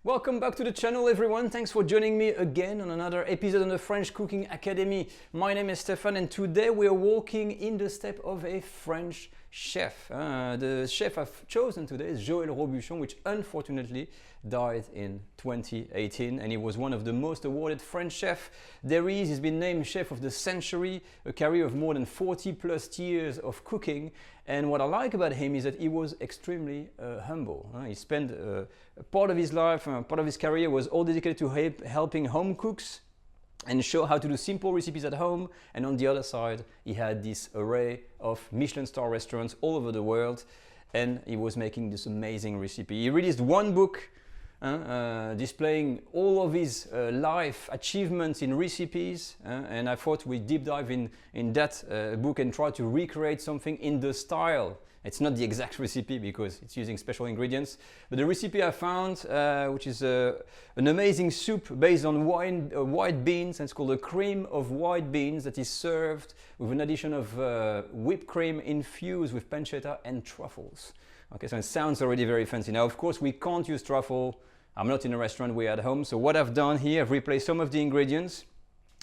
Welcome back to the channel, everyone. Thanks for joining me again on another episode on the French Cooking Academy. My name is Stefan and today we are walking in the step of a French chef. The chef I've chosen today is Joel Robuchon, which unfortunately died in 2018, and he was one of the most awarded French chefs there is. He's been named Chef of the Century, a career of more than 40 plus years of cooking. And what I like about him is that he was extremely humble. He spent part of his life, part of his career was all dedicated to helping home cooks and show how to do simple recipes at home. And on the other side, he had this array of Michelin star restaurants all over the world, and he was making this amazing recipe. He released one book displaying all of his life achievements in recipes, and I thought we'd deep dive in that book and try to recreate something in the style. It's not the exact recipe because it's using special ingredients, but the recipe I found, which is an amazing soup based on white beans, and it's called a cream of white beans that is served with an addition of whipped cream infused with pancetta and truffles. Okay, so it sounds already very fancy. Now, of course, we can't use truffle. I'm not in a restaurant, we're at home. So what I've done here, I've replaced some of the ingredients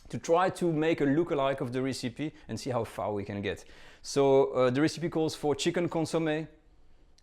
to try to make a lookalike of the recipe and see how far we can get. So the recipe calls for chicken consommé.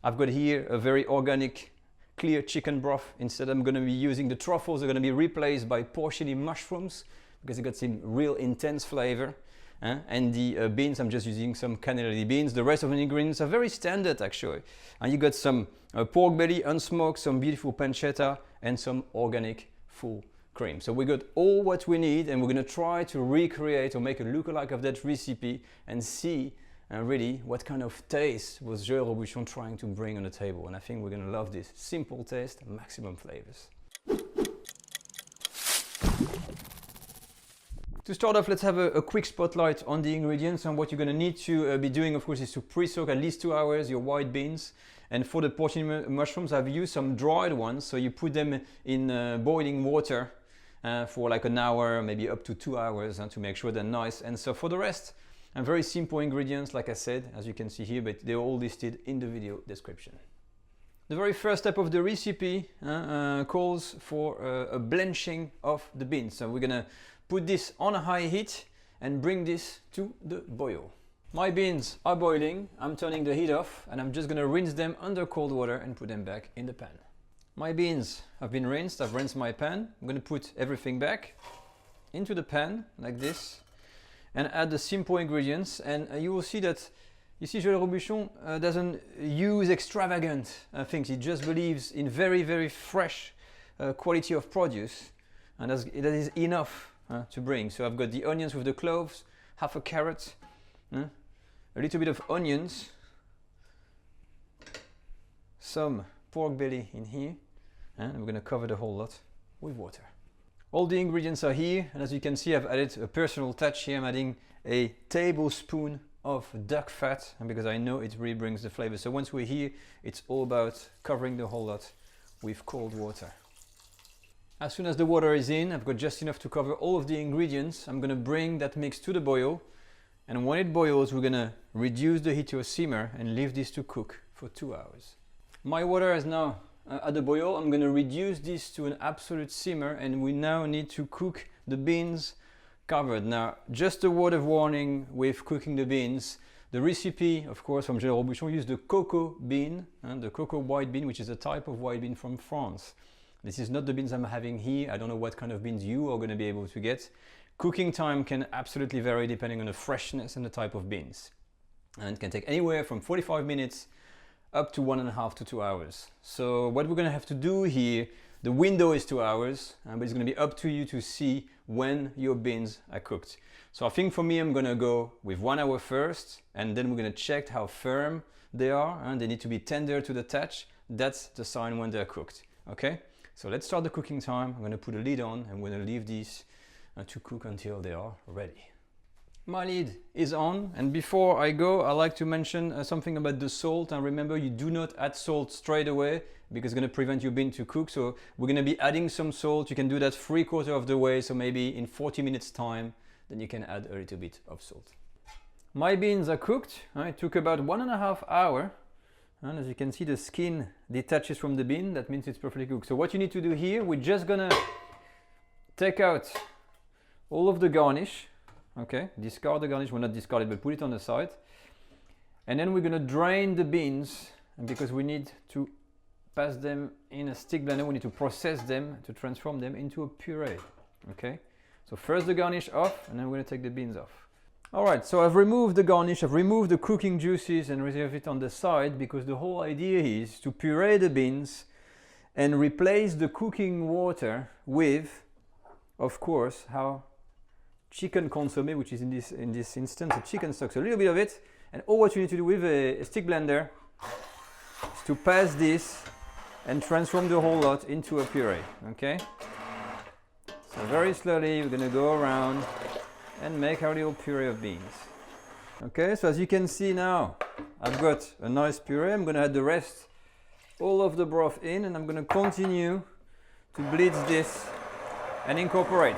I've got here a very organic, clear chicken broth. Instead, I'm going to be using the truffles. They're going to be replaced by porcini mushrooms because they got some real intense flavor. And the beans, I'm just using some cannelini beans. The rest of the ingredients are very standard actually. And you got some pork belly unsmoked, some beautiful pancetta, and some organic full cream. So we got all what we need, and we're going to try to recreate or make a lookalike of that recipe and see really what kind of taste was Joel Robuchon trying to bring on the table. And I think we're going to love this. Simple taste, maximum flavors. To start off, let's have a quick spotlight on the ingredients. And what you're going to need to be doing, of course, is to pre-soak at least 2 hours your white beans. And for the porcini mushrooms, I've used some dried ones. So you put them in boiling water for like an hour, maybe up to 2 hours, to make sure they're nice. And so for the rest, very simple ingredients, like I said, as you can see here, but they're all listed in the video description. The very first step of the recipe calls for a blanching of the beans. So we're going to put this on a high heat and bring this to the boil. My beans are boiling. I'm turning the heat off and I'm just going to rinse them under cold water and put them back in the pan. My beans have been rinsed. I've rinsed my pan. I'm going to put everything back into the pan like this and add the simple ingredients. And you will see that, you see, Joel Robuchon doesn't use extravagant things. He just believes in very, very fresh quality of produce, and that is enough to bring. So I've got the onions with the cloves, half a carrot, a little bit of onions, some pork belly in here, and we're going to cover the whole lot with water. All the ingredients are here, and as you can see, I've added a personal touch here. I'm adding a tablespoon of duck fat, and because I know it really brings the flavor. So once we're here, it's all about covering the whole lot with cold water. As soon as the water is in, I've got just enough to cover all of the ingredients. I'm going to bring that mix to the boil, and when it boils, we're going to reduce the heat to a simmer and leave this to cook for 2 hours. My water is now at the boil. I'm going to reduce this to an absolute simmer, and we now need to cook the beans covered. Now, just a word of warning with cooking the beans. The recipe, of course, from Joel Robuchon used the cocoa bean, and the cocoa white bean, which is a type of white bean from France. This is not the beans I'm having here. I don't know what kind of beans you are going to be able to get. Cooking time can absolutely vary depending on the freshness and the type of beans. And it can take anywhere from 45 minutes up to 1.5 to 2 hours. So what we're going to have to do here, the window is 2 hours, but it's going to be up to you to see when your beans are cooked. So I think for me, I'm going to go with 1 hour first, and then we're going to check how firm they are, and they need to be tender to the touch. That's the sign when they're cooked. Okay? So let's start the cooking time. I'm going to put a lid on and we're going to leave these to cook until they are ready. My lid is on, and before I go, I like to mention something about the salt. And remember, you do not add salt straight away because it's going to prevent your bean to cook. So we're going to be adding some salt. You can do that 3/4 of the way, so maybe in 40 minutes time, then you can add a little bit of salt. My beans are cooked. It took about 1.5 hours And as you can see, the skin detaches from the bean. That means it's perfectly cooked. So what you need to do here, we're just gonna take out all of the garnish. Okay, discard the garnish. Well, not discard it, but put it on the side. And then we're gonna drain the beans, and because we need to pass them in a stick blender, we need to process them to transform them into a puree. Okay, so first the garnish off, and then we're gonna take the beans off. All right, so I've removed the garnish, I've removed the cooking juices and reserve it on the side, because the whole idea is to puree the beans and replace the cooking water with, of course, chicken consommé, which is in this instance a chicken stock. So a little bit of it, and all what you need to do with a stick blender is to pass this and transform the whole lot into a puree. Okay, so very slowly we're gonna go around and make our little puree of beans. Okay, so as you can see now, I've got a nice puree. I'm gonna add the rest, all of the broth in, and I'm gonna continue to blitz this and incorporate.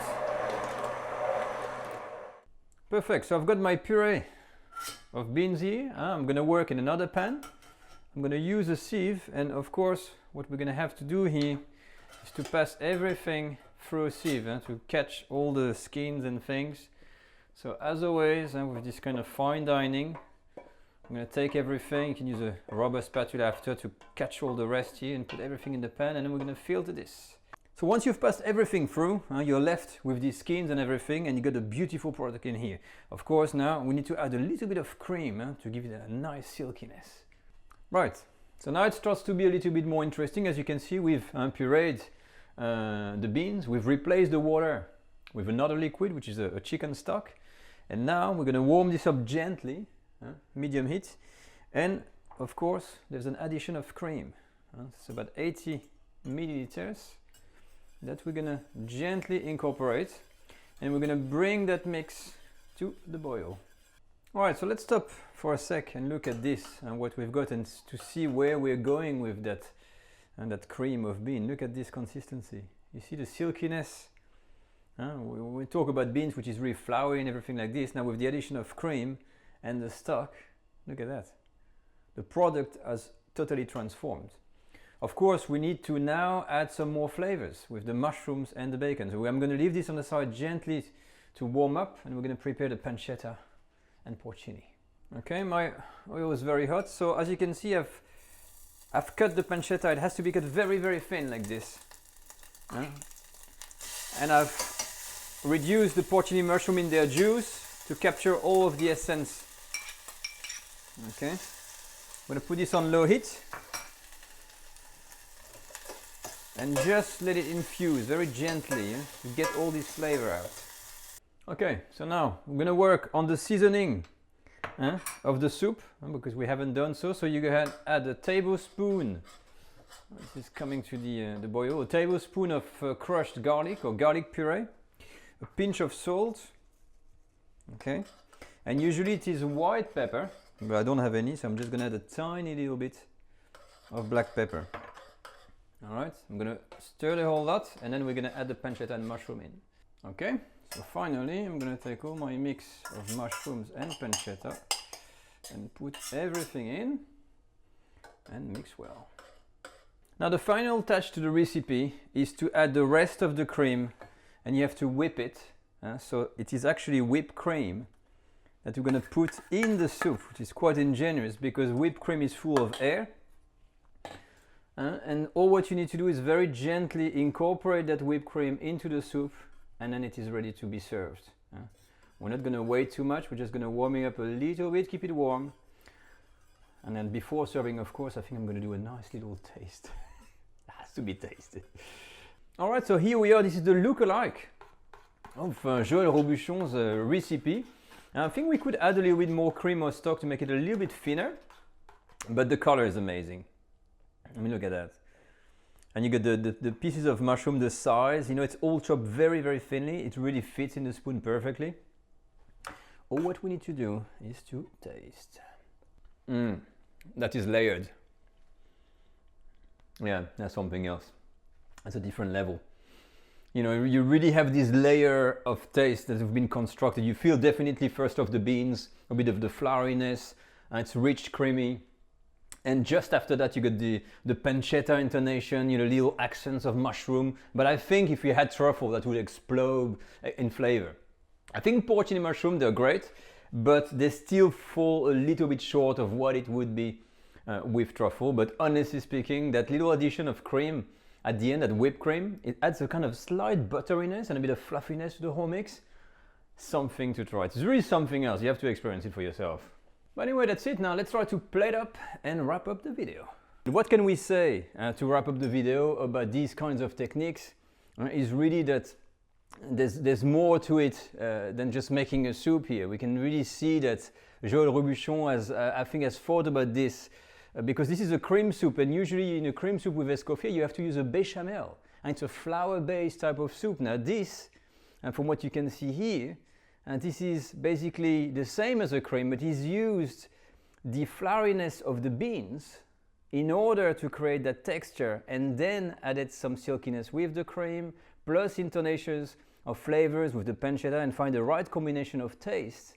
Perfect, so I've got my puree of beans here. I'm gonna work in another pan. I'm gonna use a sieve, and of course, what we're gonna have to do here is to pass everything through a sieve to catch all the skins and things. So as always, with this kind of fine dining, I'm going to take everything. You can use a rubber spatula after to catch all the rest here and put everything in the pan, and then we're going to filter this. So once you've passed everything through, you're left with these skins and everything, and you got a beautiful product in here. Of course, now we need to add a little bit of cream to give it a nice silkiness. Right, so now it starts to be a little bit more interesting. As you can see, we've pureed the beans, we've replaced the water with another liquid, which is a chicken stock. And now we're going to warm this up gently, medium heat, and of course there's an addition of cream. It's about 80 milliliters that we're going to gently incorporate, and we're going to bring that mix to the boil. Alright, so let's stop for a sec and look at this and what we've got, and to see where we're going with that cream of bean. Look at this consistency. You see the silkiness? We talk about beans, which is really floury and everything like this. Now with the addition of cream and the stock, look at that. The product has totally transformed. Of course, we need to now add some more flavors with the mushrooms and the bacon. So I'm going to leave this on the side gently to warm up, and we're going to prepare the pancetta and porcini. Okay, my oil is very hot. So as you can see, I've cut the pancetta. It has to be cut very, very thin like this. And I've reduce the porcini mushroom in their juice to capture all of the essence. Okay, I'm going to put this on low heat and just let it infuse very gently to get all this flavor out. Okay, so now I'm going to work on the seasoning of the soup, because we haven't done so. So you go ahead and add a tablespoon. This is coming to the boil. A tablespoon of crushed garlic or garlic puree. A pinch of salt, okay, and usually it is white pepper, but I don't have any, so I'm just gonna add a tiny little bit of black pepper. All right, I'm gonna stir the whole lot, and then we're gonna add the pancetta and mushroom in. Okay, so finally I'm gonna take all my mix of mushrooms and pancetta and put everything in and mix well. Now the final touch to the recipe is to add the rest of the cream, and you have to whip it. So it is actually whipped cream that we're going to put in the soup, which is quite ingenious because whipped cream is full of air. And all what you need to do is very gently incorporate that whipped cream into the soup, and then it is ready to be served. We're not going to wait too much, we're just going to warm it up a little bit, keep it warm. And then before serving, of course, I think I'm going to do a nice little taste. It has to be tasted. Alright, so here we are. This is the look-alike of Joel Robuchon's recipe. And I think we could add a little bit more cream or stock to make it a little bit thinner, but the color is amazing. I mean, look at that. And you get the pieces of mushroom, the size, it's all chopped very, very thinly. It really fits in the spoon perfectly. All what we need to do is to taste. That is layered. Yeah, that's something else. That's a different level. You really have this layer of taste that have been constructed. You feel definitely first off the beans, a bit of the flouriness, and it's rich, creamy. And just after that, you get the pancetta intonation, you know, little accents of mushroom. But I think if you had truffle, that would explode in flavor. I think porcini mushroom, they're great, but they still fall a little bit short of what it would be with truffle. But honestly speaking, that little addition of cream at the end, that whipped cream, it adds a kind of slight butteriness and a bit of fluffiness to the whole mix. Something to try. It's really something else. You have to experience it for yourself. But anyway, that's it. Now let's try to plate up and wrap up the video. What can we say to wrap up the video about these kinds of techniques is really that there's more to it than just making a soup here. We can really see that Joel Robuchon has, I think, has thought about this because this is a cream soup, and usually in a cream soup with escoffier you have to use a béchamel, and it's a flour-based type of soup. Now this, and from what you can see here, and this is basically the same as a cream, but he's used the flouriness of the beans in order to create that texture, and then added some silkiness with the cream, plus intonations of flavors with the pancetta, and find the right combination of taste.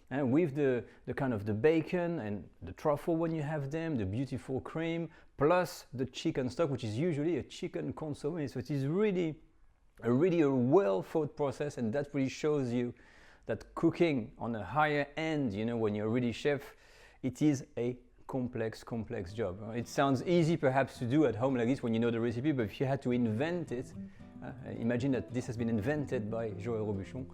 And with the kind of the bacon and the truffle when you have them, the beautiful cream, plus the chicken stock, which is usually a chicken consommé. So it is really a well thought process, and that really shows you that cooking on a higher end, you know, when you're really chef, it is a complex job. It sounds easy perhaps to do at home like this when you know the recipe, but if you had to invent it, imagine that this has been invented by Joel Robuchon.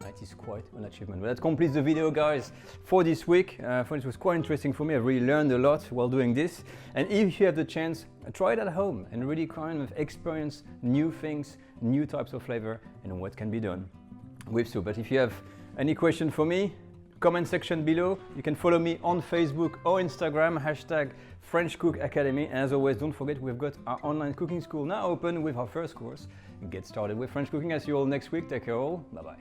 It is quite an achievement. But that completes the video, guys, for this week. It was quite interesting for me. I really learned a lot while doing this. And if you have the chance, try it at home and really kind of experience new things, new types of flavor, and what can be done with soup. But if you have any question for me, comment section below. You can follow me on Facebook or Instagram, hashtag French Cook Academy. And as always, don't forget, we've got our online cooking school now open with our first course. Get started with French cooking. I'll see you all next week. Take care all. Bye-bye.